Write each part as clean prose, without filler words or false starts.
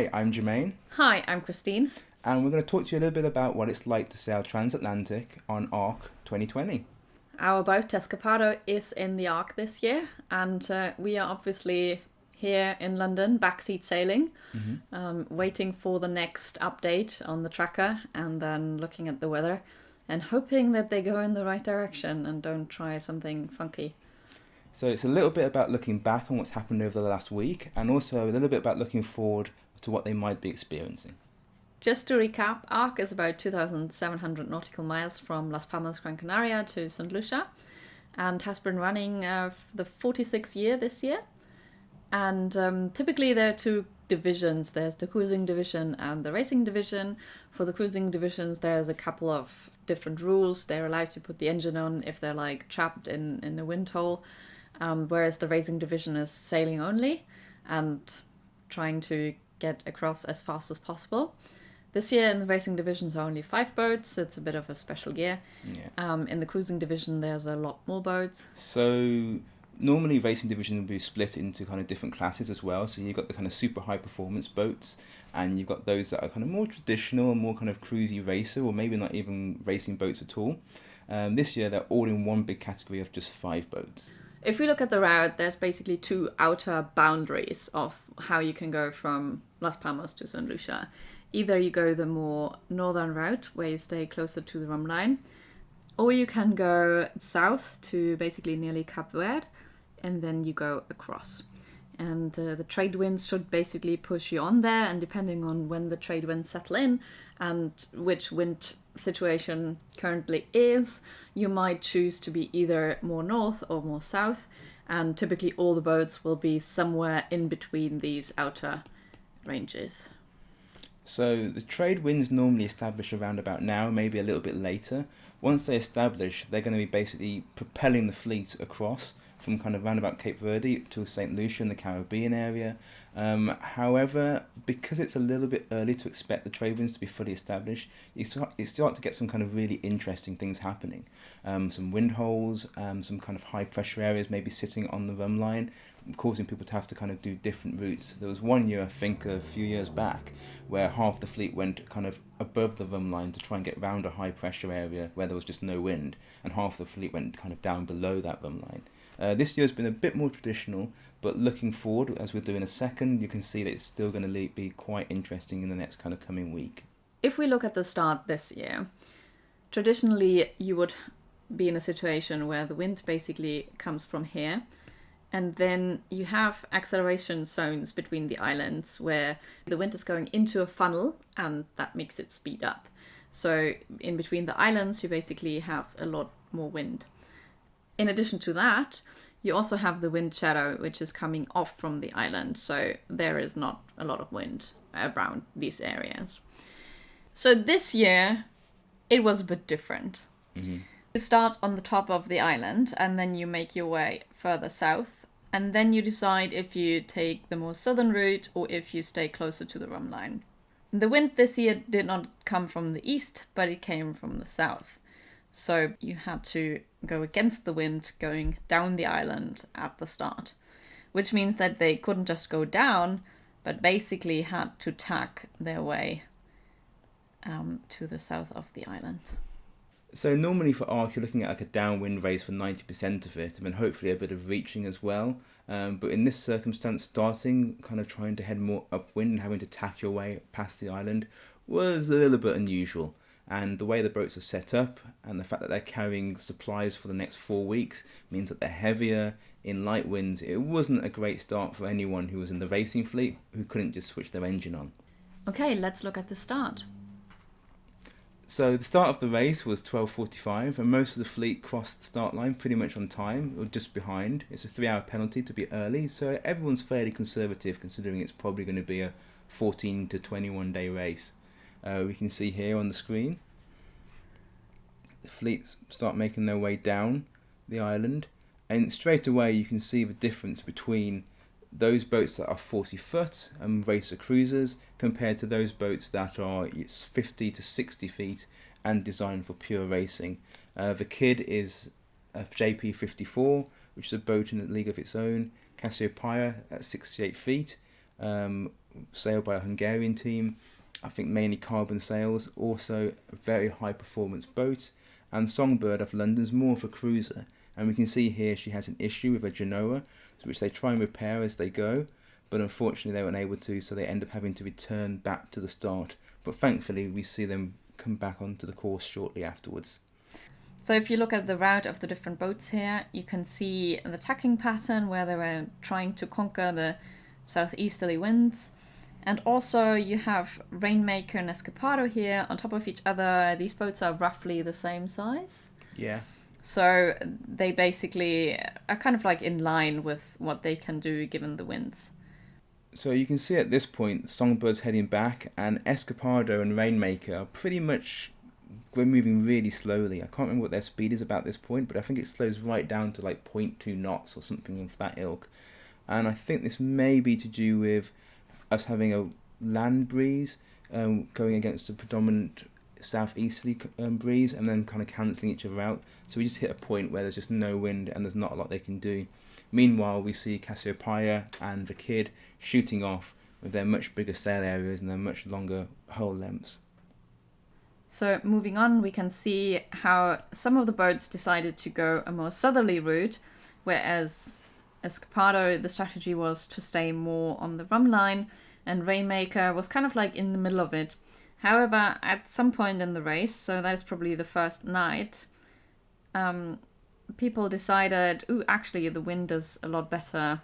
Hi, I'm Jermaine, Hi, I'm Christine. and we're going to talk to you a little bit about what it's like to sail transatlantic on ARC 2020. Our boat Escapado is in the Ark this year, and we are obviously here in London, backseat sailing, waiting for the next update on the tracker, and then looking at the weather and hoping that they go in the right direction and don't try something funky. So it's a little bit about looking back on what's happened over the last week, and also a little bit about looking forward to what they might be experiencing. Just to recap, Ark is about 2,700 nautical miles from Las Palmas, Gran Canaria to St. Lucia, and has been running the 46th year this year. And typically there are two divisions. There's the cruising division and the racing division. For the cruising divisions, there's a couple of different rules. They're allowed to put the engine on if they're like trapped in a wind hole, whereas the racing division is sailing only and trying to get across as fast as possible. This year in the racing divisions are only 5 boats, so it's a bit of a special year. Yeah. In the cruising division, there's a lot more boats. So normally racing division will be split into kind of different classes as well. So you've got the kind of super high performance boats, and you've got those that are kind of more traditional and more kind of cruisy racer, or maybe not even racing boats at all. This year they're all in one big category of just 5 boats. If we look at the route, there's basically 2 outer boundaries of how you can go from Las Palmas to St. Lucia. Either you go the more northern route, where you stay closer to the rum line, or you can go south to basically nearly Cape Verde, and then you go across. And the trade winds should basically push you on there, and depending on when the trade winds settle in and which wind situation currently is, you might choose to be either more north or more south, and typically all the boats will be somewhere in between these outer ranges. So the trade winds normally establish around about now, maybe a little bit later. Once they establish, they're going to be basically propelling the fleet across from kind of round about Cape Verde to St. Lucia in the Caribbean area. However, because it's a little bit early to expect the trade winds to be fully established, you start to get some kind of really interesting things happening. Some wind holes, some kind of high pressure areas maybe sitting on the rum line, causing people to have to kind of do different routes. There was one year, I think, a few years back, where half the fleet went kind of above the rum line to try and get round a high pressure area where there was just no wind, and half the fleet went kind of down below that rum line. This year's been a bit more traditional, but looking forward, as we'll do in a second, you can see that it's still going to be quite interesting in the next kind of coming week. If we look at the start this year, traditionally you would be in a situation where the wind basically comes from here, and then you have acceleration zones between the islands where the wind is going into a funnel and that makes it speed up. So in between the islands, you basically have a lot more wind. In addition to that, you also have the wind shadow, which is coming off from the island. So there is not a lot of wind around these areas. So this year, it was a bit different. Mm-hmm. You start on the top of the island and then you make your way further south. And then you decide if you take the more southern route or if you stay closer to the rum line. The wind this year did not come from the east, but it came from the south. So you had to go against the wind going down the island at the start, which means that they couldn't just go down, but basically had to tack their way to the south of the island. So normally for ARC, you're looking at like a downwind race for 90% of it, and then hopefully a bit of reaching as well. But in this circumstance, starting kind of trying to head more upwind and having to tack your way past the island was a little bit unusual. And the way the boats are set up and the fact that they're carrying supplies for the next 4 weeks means that they're heavier in light winds. It wasn't a great start for anyone who was in the racing fleet who couldn't just switch their engine on. Okay, let's look at the start. So the start of the race was 12:45, and most of the fleet crossed the start line pretty much on time, or just behind. It's a 3-hour penalty to be early, so everyone's fairly conservative considering it's probably going to be a 14 to 21 day race. We can see here on the screen, the fleets start making their way down the island, and straight away you can see the difference between those boats that are 40 foot and racer cruisers compared to those boats that are 50 to 60 feet and designed for pure racing. The Kid is a JP54, which is a boat in a league of its own. Cassiopeia at 68 feet. sailed by a Hungarian team. I think mainly carbon sails, also a very high performance boat. And Songbird of London's more of a cruiser. And we can see here she has an issue with a Genoa, which they try and repair as they go, but unfortunately they weren't able to, so they end up having to return back to the start. But thankfully we see them come back onto the course shortly afterwards. So if you look at the route of the different boats here, you can see the tacking pattern where they were trying to conquer the southeasterly winds. And also you have Rainmaker and Escapado here on top of each other. These boats are roughly the same size. Yeah. So they basically are kind of like in line with what they can do given the winds. So you can see at this point Songbird's heading back, and Escapado and Rainmaker are pretty much moving really slowly. I can't remember what their speed is about this point, but I think it slows right down to like 0.2 knots or something of that ilk. And I think this may be to do with us having a land breeze going against a predominant southeasterly breeze, and then kind of cancelling each other out. So we just hit a point where there's just no wind and there's not a lot they can do. Meanwhile, we see Cassiopeia and the Kid shooting off with their much bigger sail areas and their much longer hull lengths. So moving on, we can see how some of the boats decided to go a more southerly route, whereas Escapado, the strategy was to stay more on the rum line, and Rainmaker was kind of like in the middle of it. However, at some point in the race, so that is probably the first night, people decided, actually the wind is a lot better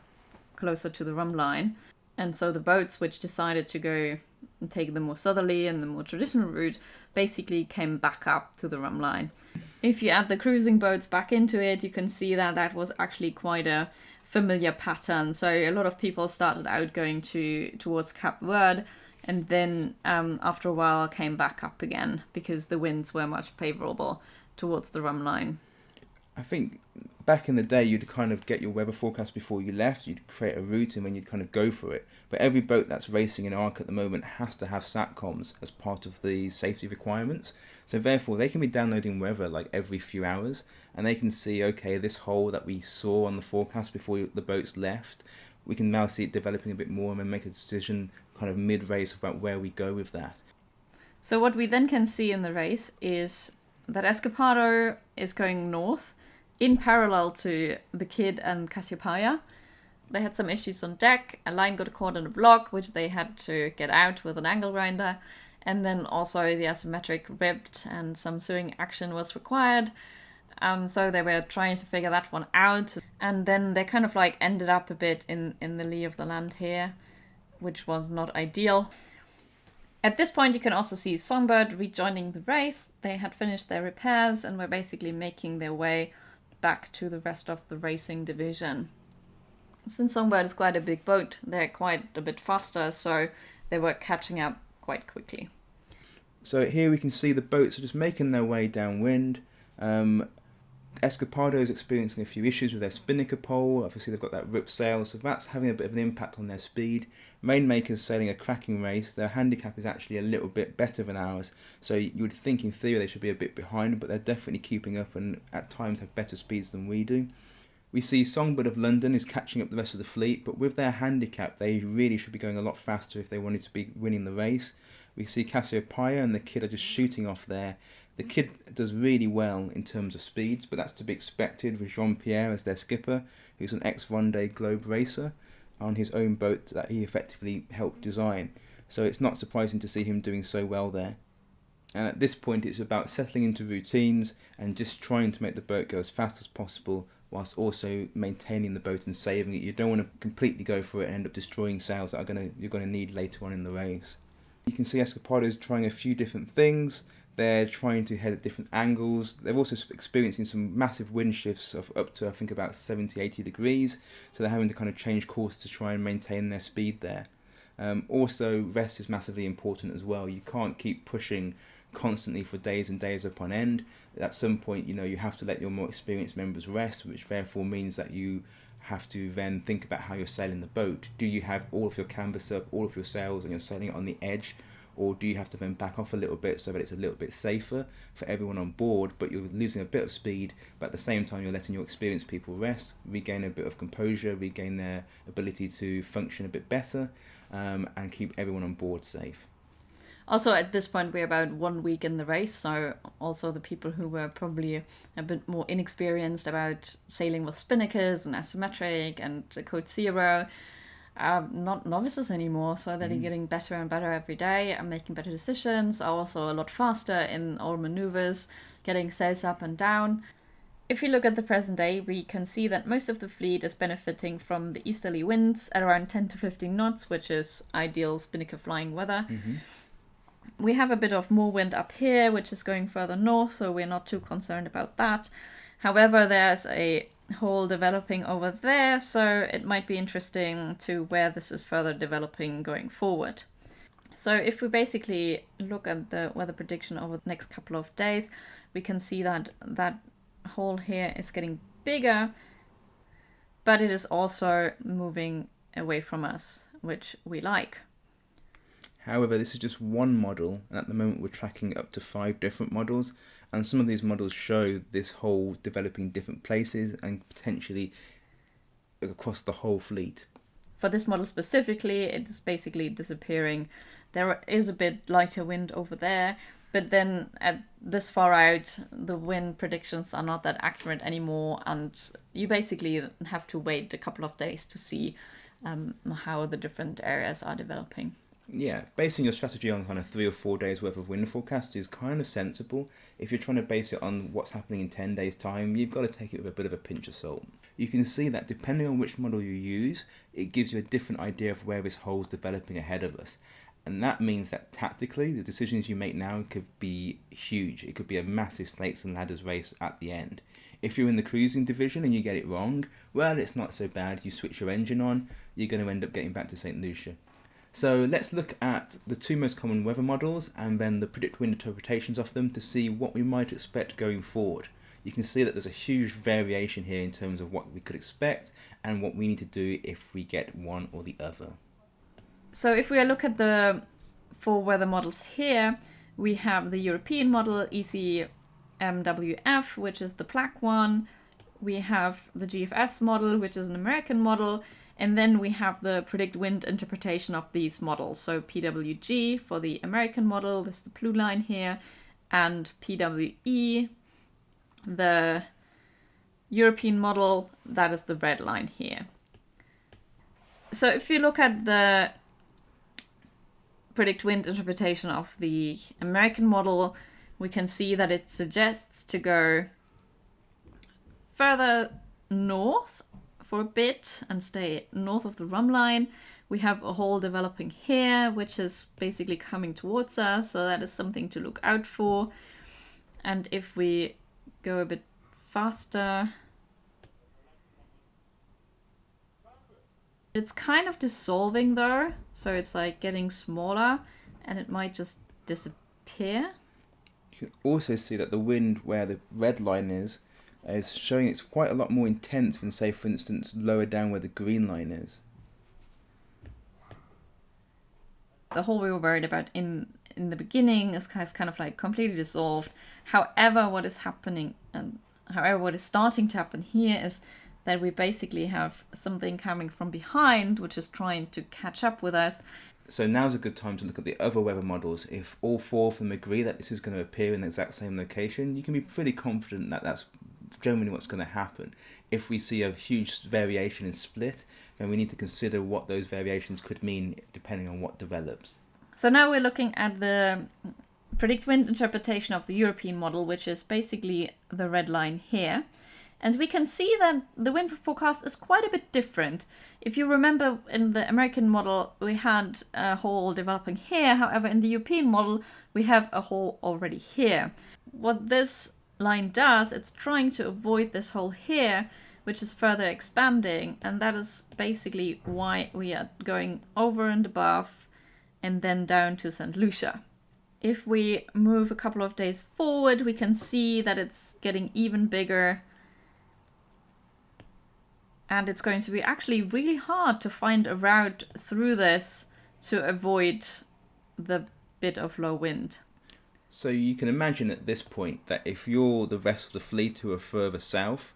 closer to the rum line. And so the boats which decided to go and take the more southerly and the more traditional route basically came back up to the rum line. If you add the cruising boats back into it, you can see that that was actually quite a familiar pattern. So a lot of people started out going towards Cape Verde, and then after a while came back up again because the winds were much favourable towards the rum line. I think back in the day you'd kind of get your weather forecast before you left, you'd create a route and then you'd kind of go for it. But every boat that's racing in ARC at the moment has to have SATCOMs as part of the safety requirements. So therefore they can be downloading weather like every few hours, and they can see, okay, this hole that we saw on the forecast before the boats left, we can now see it developing a bit more and then make a decision kind of mid-race about where we go with that. So what we then can see in the race is that Escapado is going north in parallel to the Kid and Cassiopeia. They had some issues on deck. A line got caught in a block, which they had to get out with an angle grinder. And then also the asymmetric ripped and some sewing action was required. So they were trying to figure that one out. And then they kind of like ended up a bit in the lee of the land here, which was not ideal. At this point, you can also see Songbird rejoining the race. They had finished their repairs and were basically making their way back to the rest of the racing division. Since Songbird is quite a big boat, they're quite a bit faster, so they were catching up quite quickly. So here we can see the boats are just making their way downwind. Escapado is experiencing a few issues with their spinnaker pole. Obviously they've got that rip sail, so that's having a bit of an impact on their speed. Rainmaker's sailing a cracking race. Their handicap is actually a little bit better than ours, so you would think in theory they should be a bit behind, but they're definitely keeping up and at times have better speeds than we do. We see Songbird of London is catching up the rest of the fleet, but with their handicap they really should be going a lot faster if they wanted to be winning the race. We see Cassiopeia and the Kid are just shooting off there. The Kid does really well in terms of speeds, but that's to be expected with Jean-Pierre as their skipper, who's an ex-Vendée Globe racer on his own boat that he effectively helped design. So it's not surprising to see him doing so well there. And at this point it's about settling into routines and just trying to make the boat go as fast as possible whilst also maintaining the boat and saving it. You don't want to completely go for it and end up destroying sails that you're going to need later on in the race. You can see Escapado's trying a few different things. They're trying to head at different angles. They're also experiencing some massive wind shifts of up to I think about 70-80 degrees, so they're having to kind of change course to try and maintain their speed there. Also, rest is massively important as well. You can't keep pushing constantly for days and days upon end. At some point, you have to let your more experienced members rest, which therefore means that you have to then think about how you're sailing the boat. Do you have all of your canvas up, all of your sails, and you're sailing it on the edge? Or do you have to then back off a little bit so that it's a little bit safer for everyone on board, but you're losing a bit of speed, but at the same time you're letting your experienced people rest, regain a bit of composure, regain their ability to function a bit better. and keep everyone on board safe. Also, at this point, we're about 1 week in the race, so also the people who were probably a bit more inexperienced about sailing with spinnakers and asymmetric and Code Zero are not novices anymore, so they're getting better and better every day and making better decisions, are also a lot faster in all maneuvers, getting sails up and down. If you look at the present day, we can see that most of the fleet is benefiting from the easterly winds at around 10 to 15 knots, which is ideal spinnaker flying weather. We have a bit of more wind up here, which is going further north, so we're not too concerned about that. However, there's a hole developing over there, so it might be interesting to where this is further developing going forward. So if we basically look at the weather prediction over the next couple of days, we can see that that hole here is getting bigger, but it is also moving away from us, which we like. However, this is just one model, and at the moment we're tracking up to 5 different models, and some of these models show this hole developing different places and potentially across the whole fleet. For this model specifically, it is basically disappearing. There is a bit lighter wind over there, but then at this far out, the wind predictions are not that accurate anymore, and you basically have to wait a couple of days to see how the different areas are developing. Yeah, basing your strategy on kind of 3 or 4 days worth of wind forecast is kind of sensible. If you're trying to base it on what's happening in 10 days' time, you've got to take it with a bit of a pinch of salt. You can see that depending on which model you use, it gives you a different idea of where this hole's developing ahead of us. And that means that tactically, the decisions you make now could be huge. It could be a massive snakes and ladders race at the end. If you're in the cruising division and you get it wrong, well, it's not so bad. You switch your engine on, you're going to end up getting back to St. Lucia. So let's look at the 2 most common weather models and then the predict wind interpretations of them to see what we might expect going forward. You can see that there's a huge variation here in terms of what we could expect and what we need to do if we get one or the other. So if we look at the 4 weather models here, we have the European model ECMWF, which is the black one. We have the GFS model, which is an American model. And then we have the predict wind interpretation of these models. So PWG for the American model, this is the blue line here, and PWE, the European model, that is the red line here. So if you look at the predict wind interpretation of the American model, we can see that it suggests to go further north for a bit and stay north of the rum line. We have a hole developing here, which is basically coming towards us, so that is something to look out for. And if we go a bit faster, it's kind of dissolving though, so it's like getting smaller and it might just disappear. You can also see that the wind where the red line is showing it's quite a lot more intense than, say, for instance, lower down where the green line is. The hole we were worried about in the beginning is kind of like completely dissolved. However, what is happening and what is starting to happen here is that we basically have something coming from behind, which is trying to catch up with us. So now's a good time to look at the other weather models. If all 4 of them agree that this is going to appear in the exact same location, you can be pretty confident that that's generally what's going to happen. If we see a huge variation in split, then we need to consider what those variations could mean depending on what develops. So now we're looking at the predict wind interpretation of the European model, which is basically the red line here. And we can see that the wind forecast is quite a bit different. If you remember, in the American model, we had a hole developing here. However, in the European model, we have a hole already here. What this line does, it's trying to avoid this hole here, which is further expanding. And that is basically why we are going over and above and then down to St. Lucia. If we move a couple of days forward, we can see that it's getting even bigger. And it's going to be actually really hard to find a route through this to avoid the bit of low wind. So you can imagine at this point that if you're the rest of the fleet who are further south,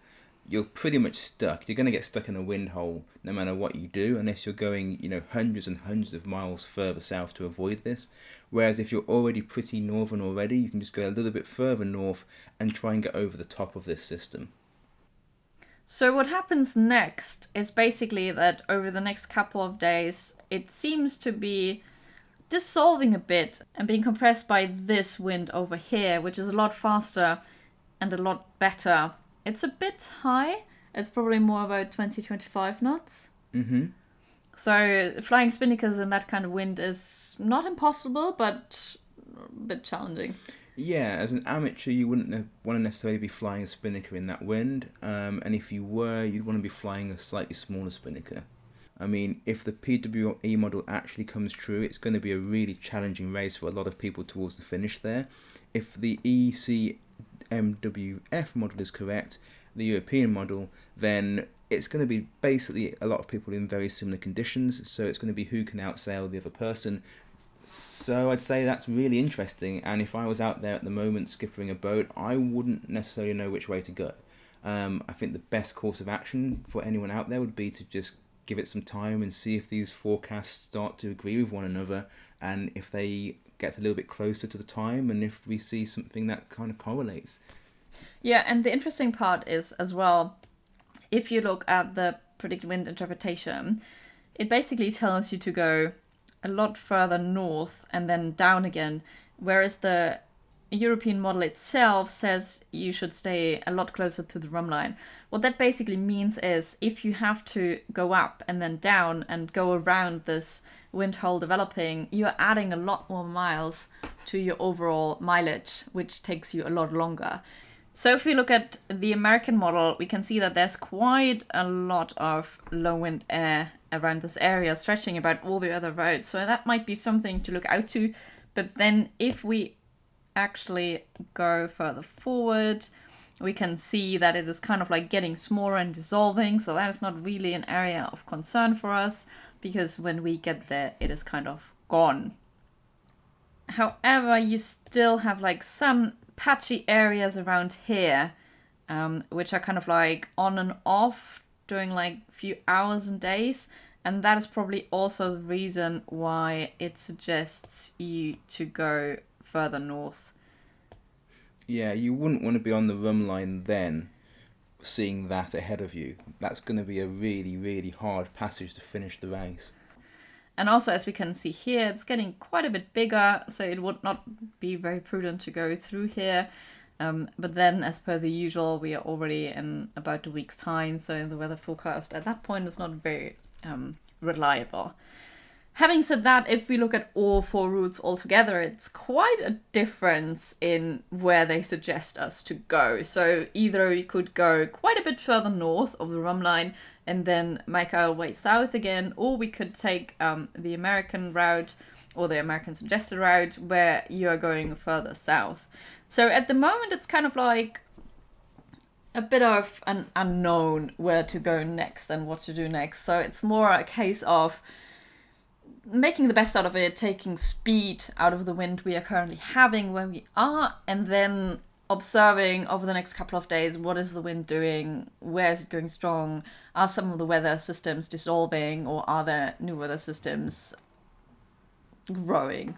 you're pretty much stuck. You're going to get stuck in a wind hole no matter what you do, unless you're going, hundreds and hundreds of miles further south to avoid this. Whereas if you're already pretty northern already, you can just go a little bit further north and try and get over the top of this system. So what happens next is basically that over the next couple of days, it seems to be dissolving a bit and being compressed by this wind over here, which is a lot faster and a lot better. It's a bit high. It's probably more about 20-25 knots. Mm-hmm. So flying spinnakers in that kind of wind is not impossible, but a bit challenging. Yeah, as an amateur, you wouldn't want to necessarily be flying a spinnaker in that wind, and if you were, you'd want to be flying a slightly smaller spinnaker. I mean, if the PWE model actually comes true, it's going to be a really challenging race for a lot of people towards the finish there. If the ECMWF model is correct, the European model, then it's going to be basically a lot of people in very similar conditions, so it's going to be who can outsail the other person. So I'd say that's really interesting, and if I was out there at the moment skippering a boat, I wouldn't necessarily know which way to go. I think the best course of action for anyone out there would be to just give it some time and see if these forecasts start to agree with one another, and if they get a little bit closer to the time, and if we see something that kind of correlates. Yeah, and the interesting part is as well, if you look at the predicted wind interpretation, it basically tells you to go a lot further north and then down again, whereas the European model itself says you should stay a lot closer to the rum line. What that basically means is if you have to go up and then down and go around this wind hole developing, you're adding a lot more miles to your overall mileage, which takes you a lot longer. So if we look at the American model, we can see that there's quite a lot of low wind air around this area, stretching about all the other roads. So that might be something to look out to. But then if we actually go further forward, we can see that it is kind of like getting smaller and dissolving. So that is not really an area of concern for us, because when we get there, it is kind of gone. However, you still have like some patchy areas around here, which are kind of like on and off during like a few hours and days, and that is probably also the reason why it suggests you to go further north. Yeah, you wouldn't want to be on the rum line then, seeing that ahead of you. That's going to be a really, really hard passage to finish the race. And also, as we can see here, it's getting quite a bit bigger, so it would not be very prudent to go through here. But then, as per the usual, we are already in about a week's time, so the weather forecast at that point is not very reliable. Having said that, if we look at all four routes altogether, it's quite a difference in where they suggest us to go. So either we could go quite a bit further north of the rum line and then make our way south again, or we could take the American route or the American suggested route where you are going further south. So at the moment, it's kind of like a bit of an unknown where to go next and what to do next. So it's more a case of making the best out of it, taking speed out of the wind we are currently having where we are, and then observing over the next couple of days, what is the wind doing, where is it going strong, are some of the weather systems dissolving, or are there new weather systems growing?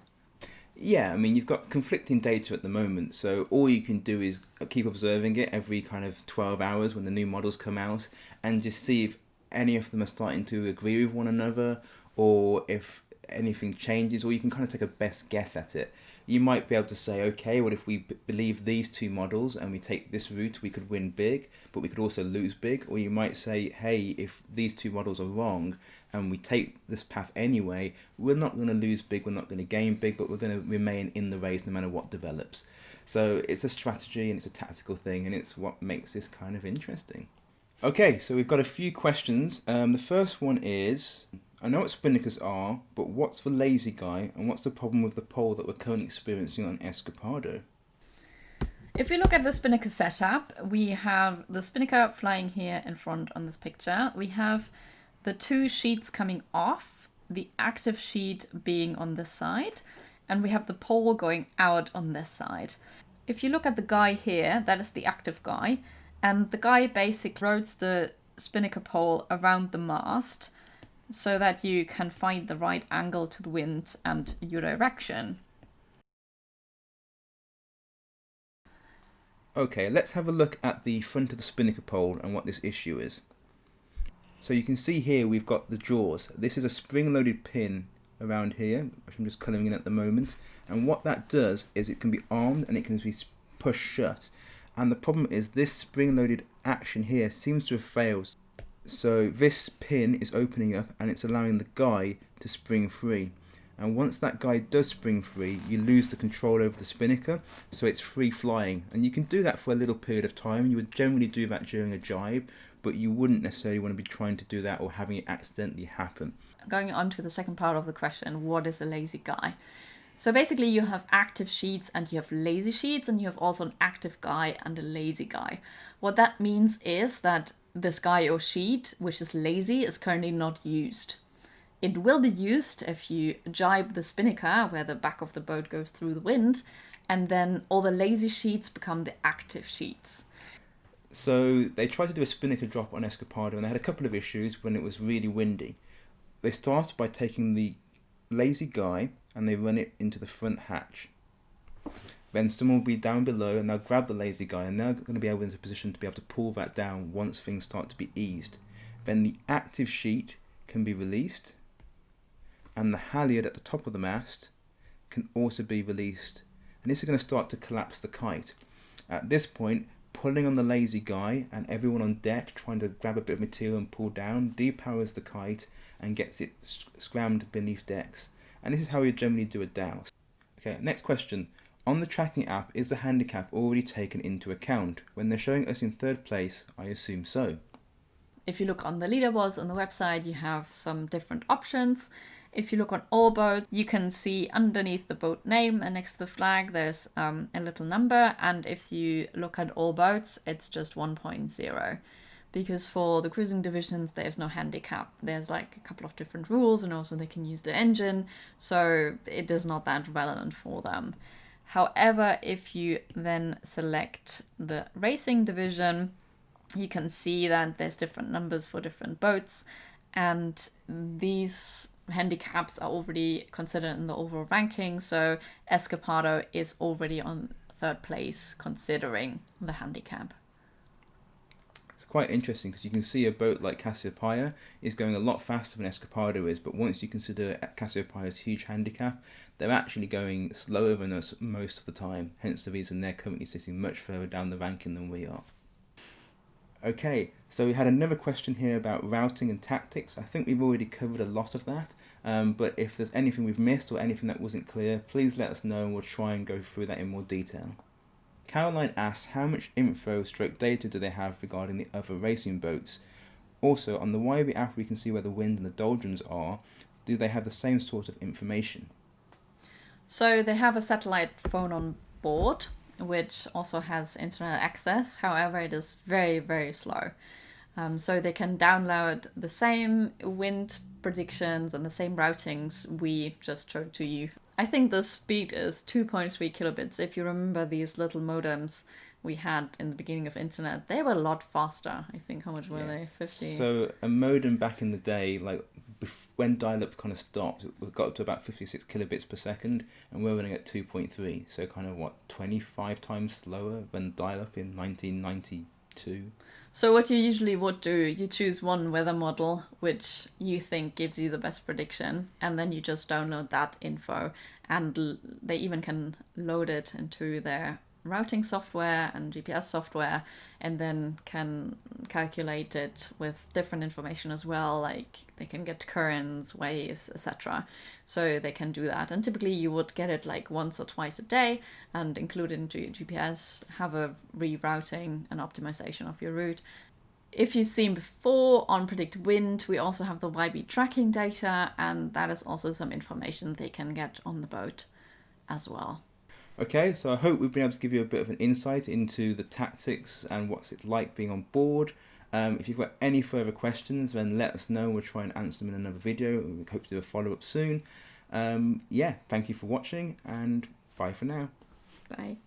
Yeah, I mean, you've got conflicting data at the moment, so all you can do is keep observing it every kind of 12 hours when the new models come out, and just see if any of them are starting to agree with one another, or if anything changes, or you can kind of take a best guess at it. You might be able to say, okay, well, if we believe these two models and we take this route, we could win big, but we could also lose big. Or you might say, hey, if these two models are wrong and we take this path anyway, we're not going to lose big, we're not going to gain big, but we're going to remain in the race no matter what develops. So it's a strategy and it's a tactical thing, and it's what makes this kind of interesting. Okay, so we've got a few questions. The first one is, I know what spinnakers are, but what's the lazy guy, and what's the problem with the pole that we're currently experiencing on Escapado? If we look at the spinnaker setup, we have the spinnaker flying here in front on this picture. We have the two sheets coming off, the active sheet being on this side, and we have the pole going out on this side. If you look at the guy here, that is the active guy, And the guy basically rotates the spinnaker pole around the mast so that you can find the right angle to the wind and your direction. Okay, let's have a look at the front of the spinnaker pole and what this issue is. So you can see here we've got the jaws. This is a spring-loaded pin around here, which I'm just colouring in at the moment. And what that does is it can be armed and it can be pushed shut. And the problem is this spring-loaded action here seems to have failed. So this pin is opening up and it's allowing the guy to spring free. And once that guy does spring free, you lose the control over the spinnaker, so it's free flying. And you can do that for a little period of time. You would generally do that during a jibe, but you wouldn't necessarily want to be trying to do that or having it accidentally happen. Going on to the second part of the question, what is a lazy guy? So basically you have active sheets and you have lazy sheets, and you have also an active guy and a lazy guy. What that means is that this guy or sheet, which is lazy, is currently not used. It will be used if you jibe the spinnaker, where the back of the boat goes through the wind, and then all the lazy sheets become the active sheets. So they tried to do a spinnaker drop on Escapado, and they had a couple of issues when it was really windy. They started by taking the lazy guy and they run it into the front hatch. Then someone will be down below and they'll grab the lazy guy, and they're going to be able into a position to be able to pull that down once things start to be eased. Then the active sheet can be released, and the halyard at the top of the mast can also be released, and this is going to start to collapse the kite. At this point, pulling on the lazy guy and everyone on deck trying to grab a bit of material and pull down depowers the kite and gets it scrammed beneath decks, and this is how we generally do a douse. Okay, next question. On the tracking app, is the handicap already taken into account? When they're showing us in third place, I assume so. If you look on the leaderboards on the website, you have some different options. If you look on all boats, you can see underneath the boat name and next to the flag, there's a little number. And if you look at all boats, it's just 1.0. Because for the cruising divisions, there's no handicap. There's like a couple of different rules, and also they can use the engine. So it is not that relevant for them. However, if you then select the racing division, you can see that there's different numbers for different boats, and these handicaps are already considered in the overall ranking. So Escapado is already on third place considering the handicap. It's quite interesting because you can see a boat like Cassiopeia is going a lot faster than Escapado is, but once you consider Cassiopeia's huge handicap, they're actually going slower than us most of the time, hence the reason they're currently sitting much further down the ranking than we are. Okay, so we had another question here about routing and tactics. I think we've already covered a lot of that, but if there's anything we've missed or anything that wasn't clear, please let us know and we'll try and go through that in more detail. Caroline asks, how much info/data do they have regarding the other racing boats? Also, on the Waibi app we can see where the wind and the doldrums are. Do they have the same sort of information? So they have a satellite phone on board, which also has internet access. However, it is very, very slow. So they can download the same wind predictions and the same routings we just showed to you. I think the speed is 2.3 kilobits. If you remember these little modems we had in the beginning of internet, they were a lot faster. I think, how much were they? 50? So a modem back in the day, like when dial-up kind of stopped, it got up to about 56 kilobits per second, and we're running at 2.3. So kind of 25 times slower than dial-up in 1992. So what you usually would do, you choose one weather model which you think gives you the best prediction, and then you just download that info, and they even can load it into their routing software and GPS software, and then can calculate it with different information as well, like they can get currents, waves, etc. So they can do that, and typically you would get it like once or twice a day and include it into your GPS, have a rerouting and optimization of your route. If you've seen before on Predict Wind, we also have the Waibi tracking data, and that is also some information they can get on the boat as well. Okay, so I hope we've been able to give you a bit of an insight into the tactics and what's it like being on board. If you've got any further questions, then let us know. We'll try and answer them in another video. We hope to do a follow-up soon. Thank you for watching, and bye for now. Bye.